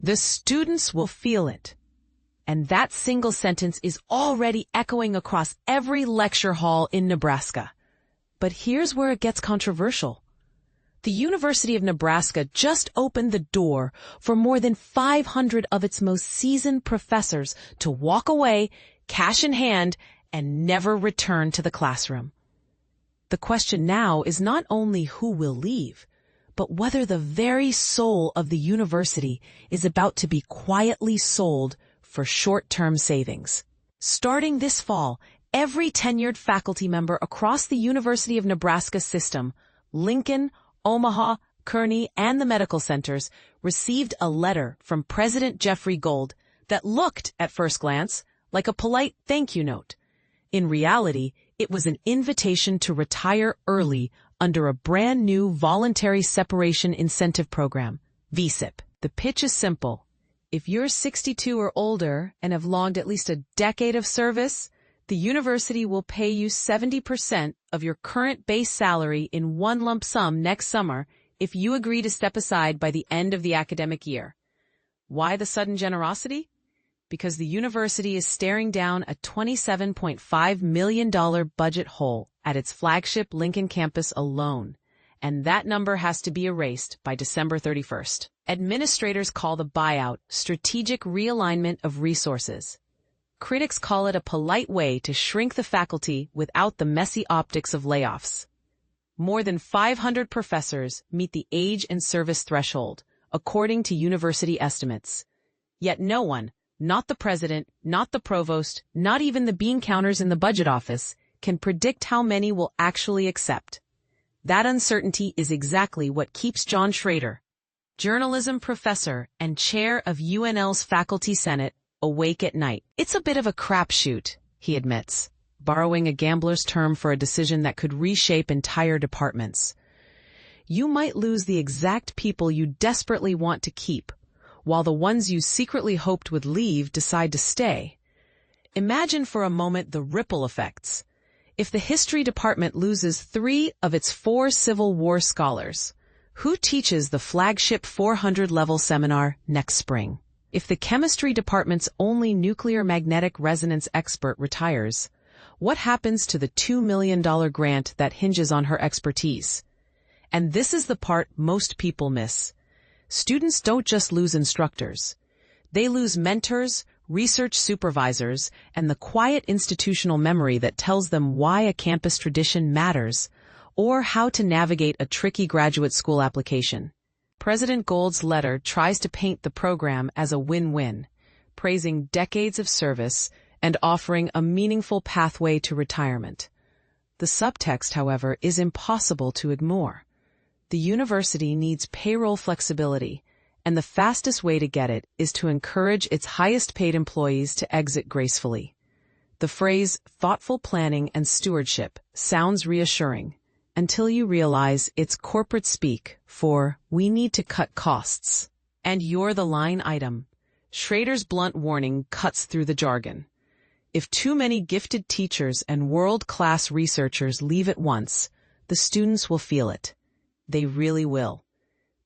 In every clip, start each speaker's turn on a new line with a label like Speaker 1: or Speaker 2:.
Speaker 1: The students will feel it. And that single sentence is already echoing across every lecture hall in Nebraska. But here's where it gets controversial. The University of Nebraska just opened the door for more than 500 of its most seasoned professors to walk away, cash in hand, and never return to the classroom. The question now is not only who will leave, but whether the very soul of the university is about to be quietly sold for short-term savings. Starting this fall, every tenured faculty member across the University of Nebraska system, Lincoln, Omaha, Kearney, and the medical centers, received a letter from President Jeffrey Gold that looked, at first glance, like a polite thank you note. In reality, it was an invitation to retire early under a brand new Voluntary Separation Incentive Program, VSIP. The pitch is simple. If you're 62 or older and have logged at least a decade of service, the university will pay you 70% of your current base salary in one lump sum next summer if you agree to step aside by the end of the academic year. Why the sudden generosity? Because the university is staring down a $27.5 million budget hole at its flagship Lincoln campus alone, and that number has to be erased by December 31st. Administrators call the buyout strategic realignment of resources. Critics call it a polite way to shrink the faculty without the messy optics of layoffs. More than 500 professors meet the age and service threshold, according to university estimates. Yet no one, not the president, not the provost, not even the bean counters in the budget office, can predict how many will actually accept. That uncertainty is exactly what keeps John Schrader, journalism professor and chair of UNL's Faculty Senate, awake at night. It's a bit of a crapshoot, he admits, borrowing a gambler's term for a decision that could reshape entire departments. You might lose the exact people you desperately want to keep, while the ones you secretly hoped would leave decide to stay. Imagine for a moment the ripple effects. If the history department loses 3 of its 4 Civil War scholars, who teaches the flagship 400-level seminar next spring? If the chemistry department's only nuclear magnetic resonance expert retires, what happens to the $2 million grant that hinges on her expertise? And this is the part most people miss. Students don't just lose instructors. They lose mentors, research supervisors, and the quiet institutional memory that tells them why a campus tradition matters, or how to navigate a tricky graduate school application. President Gold's letter tries to paint the program as a win-win, praising decades of service and offering a meaningful pathway to retirement. The subtext, however, is impossible to ignore. The university needs payroll flexibility, and the fastest way to get it is to encourage its highest-paid employees to exit gracefully. The phrase thoughtful planning and stewardship sounds reassuring, until you realize it's corporate speak for we need to cut costs. And you're the line item. Schrader's blunt warning cuts through the jargon. If too many gifted teachers and world-class researchers leave at once, the students will feel it. They really will.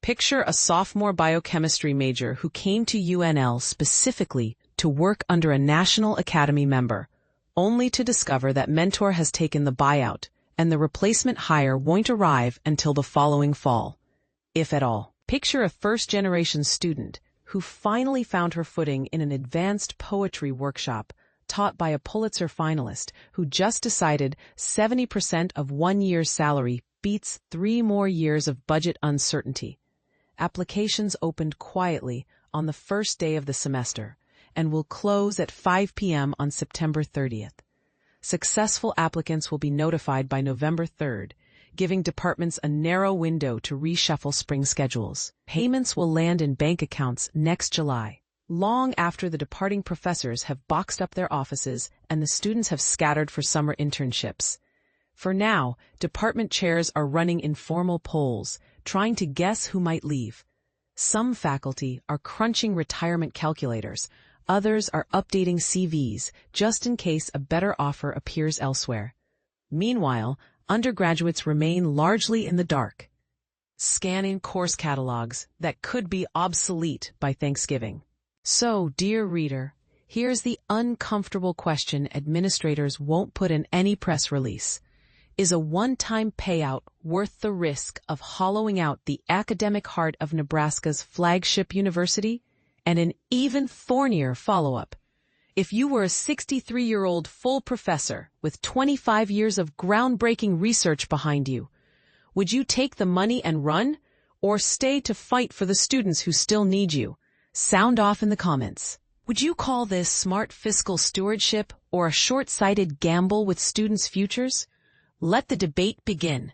Speaker 1: Picture a sophomore biochemistry major who came to UNL specifically to work under a National Academy member, only to discover that mentor has taken the buyout, and the replacement hire won't arrive until the following fall, if at all. Picture a first-generation student who finally found her footing in an advanced poetry workshop taught by a Pulitzer finalist who just decided 70% of 1 year's salary beats 3 more years of budget uncertainty. Applications opened quietly on the first day of the semester and will close at 5 p.m. on September 30th. Successful applicants will be notified by November 3rd, giving departments a narrow window to reshuffle spring schedules. Payments will land in bank accounts next July, long after the departing professors have boxed up their offices and the students have scattered for summer internships. For now, department chairs are running informal polls, trying to guess who might leave. Some faculty are crunching retirement calculators. Others are updating CVs just in case a better offer appears elsewhere. Meanwhile, undergraduates remain largely in the dark. scanning course catalogs that could be obsolete by Thanksgiving. So, dear reader, here's the uncomfortable question administrators won't put in any press release. Is a one-time payout worth the risk of hollowing out the academic heart of Nebraska's flagship university? And an even thornier follow-up. If you were a 63-year-old full professor with 25 years of groundbreaking research behind you, would you take the money and run, or stay to fight for the students who still need you? Sound off in the comments. Would you call this smart fiscal stewardship or a short-sighted gamble with students' futures? Let the debate begin.